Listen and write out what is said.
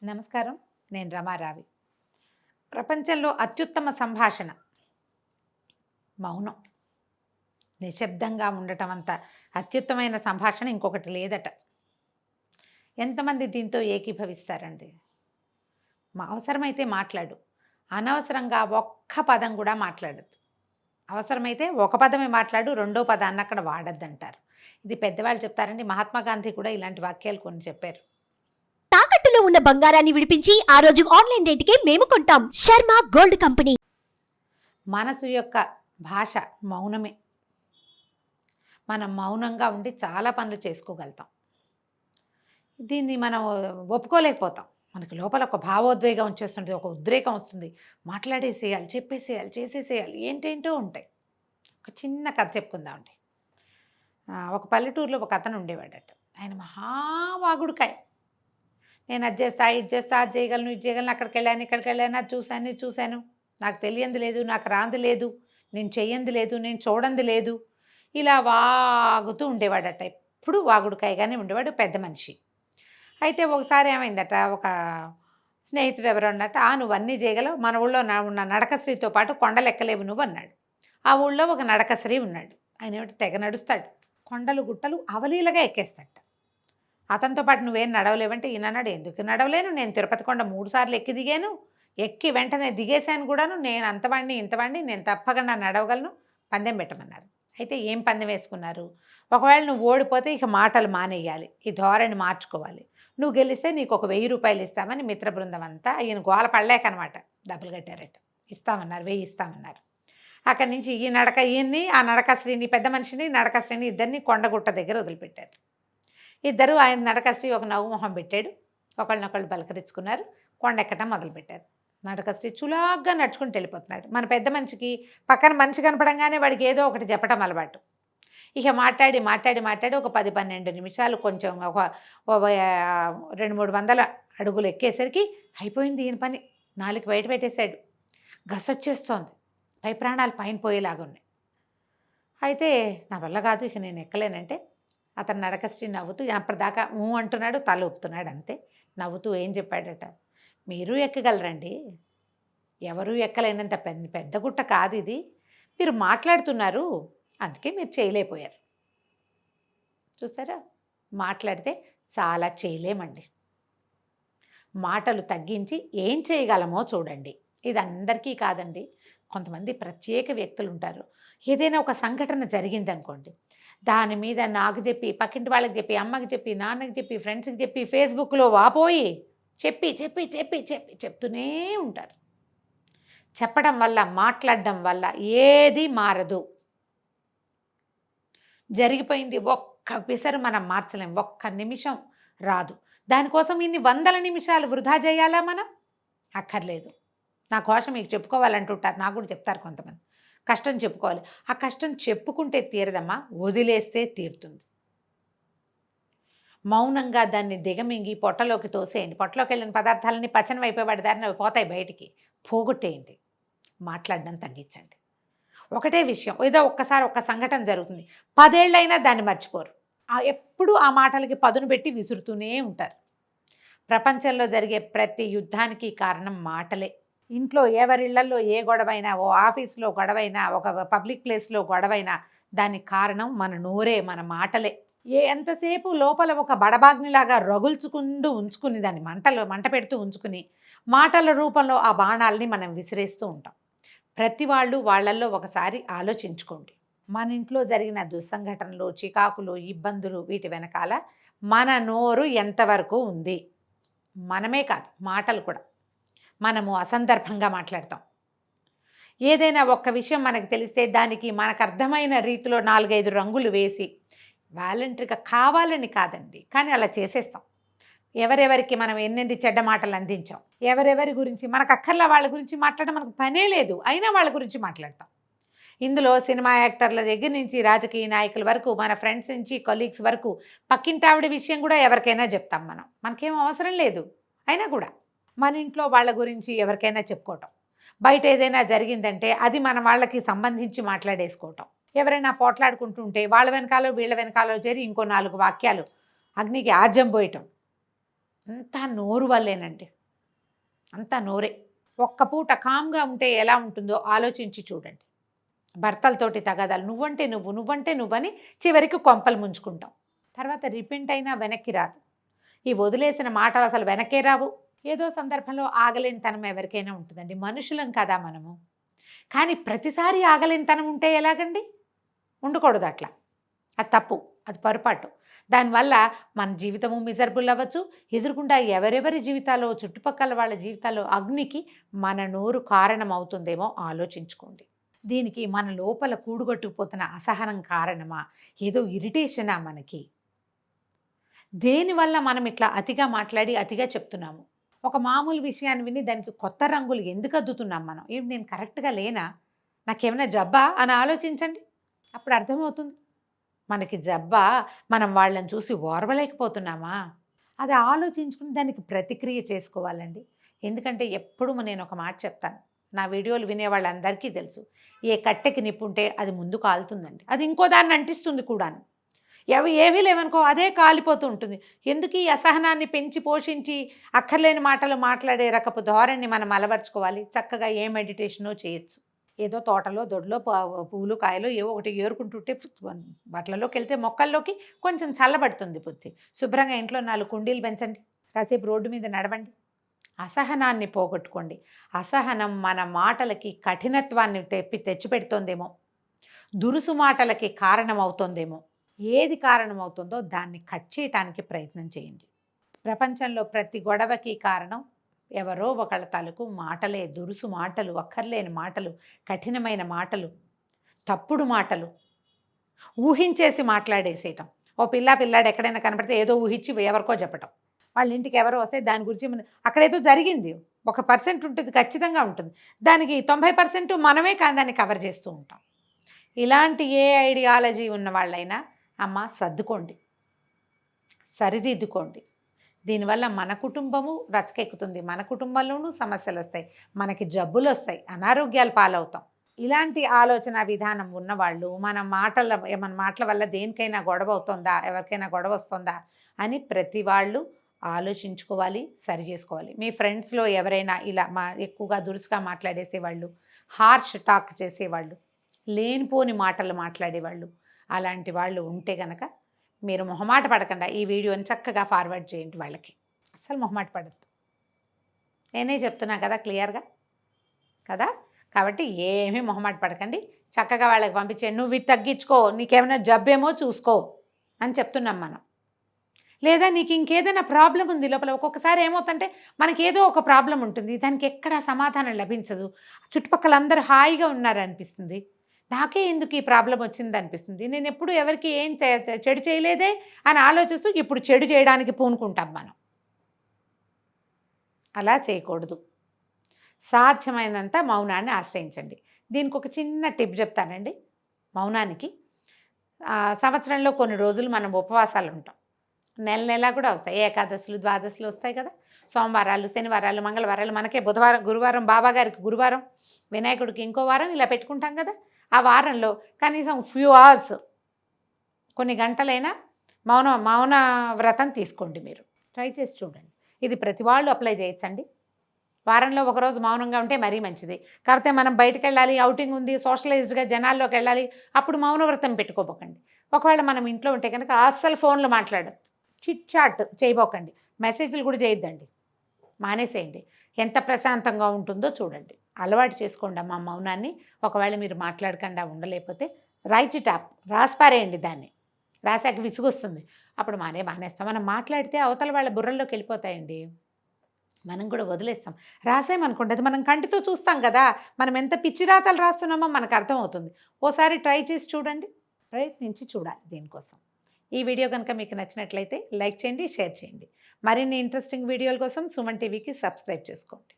నమస్కారం. నేను రమారావి. ప్రపంచంలో అత్యుత్తమ సంభాషణ మౌనం. నిశ్శబ్దంగా ఉండటం అంత అత్యుత్తమైన సంభాషణ ఇంకొకటి లేదట. ఎంతమంది దీంతో ఏకీభవిస్తారండి? అవసరమైతే మాట్లాడు, అనవసరంగా ఒక్క పదం కూడా మాట్లాడద్దు. అవసరమైతే ఒక పదమే మాట్లాడు, రెండో పదాన్ని అక్కడ వాడద్దంటారు. ఇది పెద్దవాళ్ళు చెప్తారండి. మహాత్మా గాంధీ కూడా ఇలాంటి వాక్యాలు కొన్ని చెప్పారు. తాకట్టులో ఉన్న బంగారాన్ని విడిపించి ఆ రోజు ఆన్లైన్ రేటుకే మేము కొంటాం. Sharma gold company. మనసు యొక్క భాష మౌనమే. మనం మౌనంగా ఉండి చాలా పనులు చేసుకోగలుగుతాం. దీన్ని మనం ఒప్పుకోలేకపోతాం. మనకి లోపల ఒక భావోద్వేగం వచ్చేస్తుంది, ఒక ఉద్రేకం వస్తుంది. మాట్లాడేసేయాలి, చెప్పేసేయాలి, చేసేసేయాలి, ఏంటేంటో ఉంటాయి. ఒక చిన్న కథ చెప్పుకుందామండి. ఒక పల్లెటూరులో ఒక అతను ఉండేవాడట. ఆయన మహావాగుడుకాయ. నేను అది చేస్తా, ఇది చేస్తా, అది చేయగలను, ఇది చేయగలను, అక్కడికి వెళ్ళాను, ఇక్కడికి వెళ్ళాను, అది చూశాను, ఇది చూశాను, నాకు తెలియంది లేదు, నాకు రాంది లేదు, నేను చెయ్యంది లేదు, నేను చూడంది లేదు, ఇలా వాగుతూ ఉండేవాడట. ఎప్పుడు వాగుడుకాయగానే ఉండేవాడు, పెద్ద మనిషి. అయితే ఒకసారి ఏమైందట, ఒక స్నేహితుడు ఎవరు అన్నట్టు, నువ్వు అన్నీ చేయగలవు, మన ఊళ్ళో ఉన్న నడకశ్రీతో పాటు కొండలు ఎక్కలేవు నువ్వు అన్నాడు. ఆ ఊళ్ళో ఒక నడకశ్రీ ఉన్నాడు. ఆయన ఏమిటి తెగ నడుస్తాడు, కొండలు గుట్టలు అవలీలగా ఎక్కేస్తాడు. అతనితో పాటు నువ్వేం నడవలేవంటే ఈయన అన్నాడు, ఎందుకు నడవలేను, నేను తిరుపతి కొండ 3 సార్లు ఎక్కి దిగాను, ఎక్కి వెంటనే దిగేశాను కూడాను, నేను అంతవాడిని ఇంతవాడిని, నేను తప్పకుండా నడవగలను, పందెం పెట్టమన్నారు. అయితే ఏం పందెం వేసుకున్నారు? ఒకవేళ నువ్వు ఓడిపోతే ఇక మాటలు మానేయాలి, ఈ ధోరణి మార్చుకోవాలి, నువ్వు గెలిస్తే నీకు ఒక 1000 రూపాయలు ఇస్తామని మిత్ర బృందం అంతా ఈయన గోల పడలేకనమాట డబ్బులు కట్టారట. ఇస్తామన్నారు, 1000 ఇస్తామన్నారు. అక్కడి నుంచి ఈయన్ని ఆ నడకశ్రీని, పెద్ద మనిషిని నడకశ్రీని ఇద్దరిని కొండగుట్ట దగ్గర వదిలిపెట్టారు. ఇద్దరు ఆయన నడకశ్రీ ఒక నవ్వు మొహం పెట్టాడు, ఒకళ్ళనొకళ్ళు పలకరించుకున్నారు, కొండ ఎక్కటం మొదలుపెట్టారు. నడకశ్రీ చులాగ్గా నడుచుకుంటూ వెళ్ళిపోతున్నాడు. మన పెద్ద మనిషికి పక్కన మనిషి కనపడంగానే వాడికి ఏదో ఒకటి చెప్పటం అలవాటు. ఇక మాట్లాడి మాట్లాడి మాట్లాడి ఒక 10-12 నిమిషాలు కొంచెం ఒక 200-300 అడుగులు ఎక్కేసరికి అయిపోయింది ఈయన పని. నాలుగు బయట పెట్టేశాడు, గసొచ్చేస్తోంది, పై ప్రాణాలు పైన పోయేలాగున్నాయి. అయితే నా వల్ల కాదు, ఇక నేను ఎక్కలేనంటే అతను నడకశ్రీ నవ్వుతూ అప్పటిదాకా అంటున్నాడు, తల ఊపుతున్నాడు అంతే. నవ్వుతూ ఏం చెప్పాడట, మీరు ఎక్కగలరండి, ఎవరూ ఎక్కలేనంత పెద్ద గుట్ట కాదు ఇది, మీరు మాట్లాడుతున్నారు, అందుకే మీరు చేయలేకపోయారు. చూసారా, మాట్లాడితే చాలా చేయలేమండి. మాటలు తగ్గించి ఏం చేయగలమో చూడండి. ఇది అందరికీ కాదండి, కొంతమంది ప్రత్యేక వ్యక్తులు ఉంటారు. ఏదైనా ఒక సంఘటన జరిగిందనుకోండి, దాని మీద నాకు చెప్పి, పక్కింటి వాళ్ళకి చెప్పి, అమ్మకి చెప్పి, నాన్నకి చెప్పి, ఫ్రెండ్స్కి చెప్పి, ఫేస్బుక్లో వాపోయి చెప్పి చెప్పి చెప్పి చెప్పి చెప్తూనే ఉంటారు. చెప్పడం వల్ల, మాట్లాడడం వల్ల ఏది మారదు. జరిగిపోయింది ఒక్క పిసరు మనం మార్చలేం, ఒక్క నిమిషం రాదు. దానికోసం ఇన్ని 100 నిమిషాలు వృధా చేయాలా మనం? అక్కర్లేదు. నా కోసం మీకు చెప్పుకోవాలంటుంటారు, నాకు కూడా చెప్తారు కొంతమంది, కష్టం చెప్పుకోవాలి. ఆ కష్టం చెప్పుకుంటే తీరదమ్మా, వదిలేస్తే తీరుతుంది. మౌనంగా దాన్ని దిగమింగి పొట్టలోకి తోసేయండి. పొట్టలోకి వెళ్ళిన పదార్థాలన్నీ పచనం అయిపోయేవాడి దారిని అవి పోతాయి బయటికి, పోగొట్టేయండి. మాట్లాడడం తగ్గించండి. ఒకటే విషయం, ఏదో ఒక్కసారి ఒక్క సంఘటన జరుగుతుంది, 10 ఏళ్ళైనా దాన్ని మర్చిపోరు. ఎప్పుడూ ఆ మాటలకి పదును పెట్టి విసురుతూనే ఉంటారు. ప్రపంచంలో జరిగే ప్రతి యుద్ధానికి కారణం మాటలే. ఇంట్లో ఎవరిళ్లలో ఏ గొడవైనా, ఓ ఆఫీస్లో గొడవైనా, ఒక పబ్లిక్ ప్లేస్లో గొడవైనా, దానికి కారణం మన నోరే, మన మాటలే. ఎంతసేపు లోపల ఒక బడబాగ్నిలాగా రగుల్చుకుంటూ ఉంచుకుని, దాన్ని మంట పెడుతూ ఉంచుకుని, మాటల రూపంలో ఆ బాణాలని మనం విసిరేస్తూ ఉంటాం. ప్రతి వాళ్ళు వాళ్ళల్లో ఒకసారి ఆలోచించుకోండి. మన ఇంట్లో జరిగిన దుస్సంఘటనలు, చికాకులు, ఇబ్బందులు, వీటి వెనకాల మన నోరు ఎంతవరకు ఉంది? మనమే కాదు, మాటలు కూడా. మనము అసందర్భంగా మాట్లాడతాం. ఏదైనా ఒక్క విషయం మనకు తెలిస్తే దానికి మనకు అర్థమైన రీతిలో 4-5 రంగులు వేసి, వాలంటరీగా కావాలని కాదండి, కానీ అలా చేసేస్తాం. ఎవరెవరికి మనం ఎన్నెన్ని చెడ్డ మాటలు అందించాం, ఎవరెవరి గురించి మనకు అక్కర్లా వాళ్ళ గురించి మాట్లాడడం మనకు పనే లేదు, అయినా వాళ్ళ గురించి మాట్లాడతాం. ఇందులో సినిమా యాక్టర్ల దగ్గర నుంచి రాజకీయ నాయకుల వరకు, మన ఫ్రెండ్స్ నుంచి కొలీగ్స్ వరకు, పక్కింటావిడ విషయం కూడా ఎవరికైనా చెప్తాం మనం. మనకేం అవసరం లేదు, అయినా కూడా మన ఇంట్లో వాళ్ళ గురించి ఎవరికైనా చెప్పుకోవటం. బయట ఏదైనా జరిగిందంటే అది మన వాళ్ళకి సంబంధించి మాట్లాడేసుకోవటం. ఎవరైనా పోట్లాడుకుంటుంటే వాళ్ళ వెనకాలో వీళ్ళ వెనకాలో చేరి ఇంకో 4 వాక్యాలు అగ్నికి ఆజ్యం పోయటం. అంతా నోరు వల్లేనండి, అంతా నోరే. ఒక్క పూట కామ్గా ఉంటే ఎలా ఉంటుందో ఆలోచించి చూడండి. భర్తలతోటి తగాదాలు, నువ్వంటే నువ్వు, నువ్వంటే నువ్వని చివరికి కొంపలు ముంచుకుంటాం. తర్వాత రిపెంట్ అయినా వెనక్కి రాదు. ఈ వదిలేసిన మాటలు అసలు వెనక్కే రావు. ఏదో సందర్భంలో ఆగలేనితనం ఎవరికైనా ఉంటుందండి, మనుషులం కదా మనము. కానీ ప్రతిసారి ఆగలేనితనం ఉంటే ఎలాగండి? ఉండకూడదు అట్లా, అది తప్పు, అది పొరపాటు. దానివల్ల మన జీవితము మిజరబుల్ అవ్వచ్చు. ఎదురుకుండా ఎవరెవరి జీవితాల్లో, చుట్టుపక్కల వాళ్ళ జీవితాల్లో అగ్నికి మన నోరు కారణం అవుతుందేమో ఆలోచించుకోండి. దీనికి మన లోపల కూడుగొట్టుకుపోతున్న అసహనం కారణమా, ఏదో ఇరిటేషనా మనకి? దేనివల్ల మనం ఇట్లా అతిగా మాట్లాడి అతిగా చెప్తున్నాము? ఒక మామూలు విషయాన్ని విని దానికి కొత్త రంగులు ఎందుకు అద్దుతున్నాం మనం? ఏంటి, నేను కరెక్ట్గా లేనా, నాకేమైనా జబ్బా అని ఆలోచించండి. అప్పుడు అర్థమవుతుంది మనకి జబ్బా, మనం వాళ్ళని చూసి ఓర్వలేకపోతున్నామా. అది ఆలోచించుకుని దానికి ప్రతిక్రియ చేసుకోవాలండి. ఎందుకంటే ఎప్పుడు నేను ఒక మాట చెప్తాను, నా వీడియోలు వినే వాళ్ళందరికీ తెలుసు, ఏ కట్టెకి నిప్పుంటే అది ముందు కాలుతుందండి, అది ఇంకో దాన్ని అంటిస్తుంది కూడాను. ఏమీ లేవనుకో అదే కాలిపోతూ ఉంటుంది. ఎందుకు ఈ అసహనాన్ని పెంచి పోషించి అక్కర్లేని మాటలు మాట్లాడే రకపు ధోరణి మనం అలవర్చుకోవాలి? చక్కగా ఏ మెడిటేషనో చేయొచ్చు. ఏదో తోటలో దొడ్లో పూలు కాయలు ఏవో ఒకటి ఏరుకుంటుంటే బట్టలలోకి వెళ్తే మొక్కల్లోకి కొంచెం చల్లబడుతుంది బుద్ధి. శుభ్రంగా ఇంట్లో 4 కుండీలు పెంచండి, కాసేపు రోడ్డు మీద నడవండి, అసహనాన్ని పోగొట్టుకోండి. అసహనం మన మాటలకి కఠినత్వాన్ని తెచ్చిపెడుతోందేమో, దురుసు మాటలకి కారణం అవుతోందేమో. ఏది కారణమవుతుందో దాన్ని కట్ చేయటానికి ప్రయత్నం చేయండి. ప్రపంచంలో ప్రతి గొడవకి కారణం ఎవరో ఒకళ్ళ తాలూకు మాటలే. దురుసు మాటలు, అక్కర్లేని మాటలు, కఠినమైన మాటలు, తప్పుడు మాటలు, ఊహించేసి మాట్లాడేసేయటం. ఓ పిల్లాడు ఎక్కడైనా కనపడితే ఏదో ఊహించి ఎవరికో చెప్పటం. వాళ్ళ ఇంటికి ఎవరో వస్తే దాని గురించి అక్కడేదో జరిగింది, 1% ఉంటుంది, ఖచ్చితంగా ఉంటుంది. దానికి 90% మనమే దాన్ని కవర్ చేస్తూ ఉంటాం. ఇలాంటి ఏ ఐడియాలజీ ఉన్న వాళ్ళైనా అమ్మ సర్దుకోండి, సరిదిద్దుకోండి. దీనివల్ల మన కుటుంబము రచకెక్కుతుంది, మన కుటుంబంలోనూ సమస్యలు వస్తాయి, మనకి జబ్బులు వస్తాయి, అనారోగ్యాలు పాలవుతాం. ఇలాంటి ఆలోచన విధానం ఉన్నవాళ్ళు మన మాటల వల్ల దేనికైనా గొడవ అవుతుందా, ఎవరికైనా గొడవ వస్తుందా అని ప్రతి వాళ్ళు ఆలోచించుకోవాలి, సరి చేసుకోవాలి. మీ ఫ్రెండ్స్లో ఎవరైనా ఇలా ఎక్కువగా దురుసుగా మాట్లాడేసేవాళ్ళు, హార్ష్ టాక్ చేసేవాళ్ళు, లేనిపోని మాటలు మాట్లాడేవాళ్ళు, అలాంటి వాళ్ళు ఉంటే కనుక మీరు మొహమాట పడకుండా ఈ వీడియోని చక్కగా ఫార్వర్డ్ చేయండి వాళ్ళకి. అసలు మొహమాట పడద్దు, నేనే చెప్తున్నా కదా క్లియర్గా కదా. కాబట్టి ఏమీ మొహమాట పడకండి, చక్కగా వాళ్ళకి పంపించేయండి. నువ్వు ఇది తగ్గించుకో, నీకేమైనా జబ్బేమో చూసుకో అని చెప్తున్నాం మనం. లేదా నీకు ఇంకేదైనా ప్రాబ్లం ఉంది లోపల. ఒక్కొక్కసారి ఏమవుతుందంటే మనకేదో ఒక ప్రాబ్లం ఉంటుంది, దానికి ఎక్కడా సమాధానం లభించదు. చుట్టుపక్కల అందరూ హాయిగా ఉన్నారనిపిస్తుంది, నాకే ఎందుకు ఈ ప్రాబ్లం వచ్చింది అనిపిస్తుంది. నేను ఎప్పుడు ఎవరికి ఏం చెడు చేయలేదే అని ఆలోచిస్తూ ఇప్పుడు చెడు చేయడానికి పూనుకుంటాం మనం. అలా చేయకూడదు. సాధ్యమైనంత మౌనాన్ని ఆశ్రయించండి. దీనికి ఒక చిన్న టిప్ చెప్తానండి. మౌనానికి సంవత్సరంలో కొన్ని రోజులు మనం ఉపవాసాలు ఉంటాం, నెల కూడా వస్తాయి, ఏకాదశులు, ద్వాదశులు వస్తాయి కదా, సోమవారాలు, శనివారాలు, మంగళవారాలు, మనకే బుధవారం, గురువారం, బాబాగారికి గురువారం, వినాయకుడికి ఇంకో వారం, ఇలా పెట్టుకుంటాం కదా. ఆ వారంలో కనీసం ఫ్యూ అవర్స్, కొన్ని గంటలైనా మౌన వ్రతం తీసుకోండి. మీరు ట్రై చేసి చూడండి. ఇది ప్రతి వాళ్ళు అప్లై చేయొచ్చండి. వారంలో ఒకరోజు మౌనంగా ఉంటే మరీ మంచిది. కాకపోతే మనం బయటకు వెళ్ళాలి, అవుటింగ్ ఉంది, సోషలైజ్డ్గా జనాల్లోకి వెళ్ళాలి, అప్పుడు మౌన వ్రతం పెట్టుకోబోకండి. ఒకవేళ మనం ఇంట్లో ఉంటే కనుక అస్సలు ఫోన్లు మాట్లాడదు, చిట్ చాట్ చేయబోకండి, మెసేజ్లు కూడా చేయొద్దండి, మానేసేయండి. ఎంత ప్రశాంతంగా ఉంటుందో చూడండి, అలవాటు చేసుకోండి అమ్మ మౌనాన్ని. ఒకవేళ మీరు మాట్లాడకుండా ఉండలేకపోతే రైట్ ఇట్ అప్, రాసిపారేయండి. దాన్ని రాసాక విసుగొస్తుంది, అప్పుడు మానేస్తాం. మనం మాట్లాడితే అవతల వాళ్ళ బుర్రల్లోకి వెళ్ళిపోతాయండి, మనం కూడా వదిలేస్తాం. రాసేమనుకోండి, అది మనం కంటితో చూస్తాం కదా, మనం ఎంత పిచ్చి రాతలు రాస్తున్నామో మనకు అర్థమవుతుంది. ఓసారి ట్రై చేసి చూడండి, ప్రయత్నించి చూడాలి దీనికోసం. ఈ వీడియో కనుక మీకు నచ్చినట్లయితే లైక్ చేయండి, షేర్ చేయండి. మరిన్ని ఇంట్రెస్టింగ్ వీడియోల కోసం సుమన్ టీవీకి సబ్స్క్రైబ్ చేసుకోండి.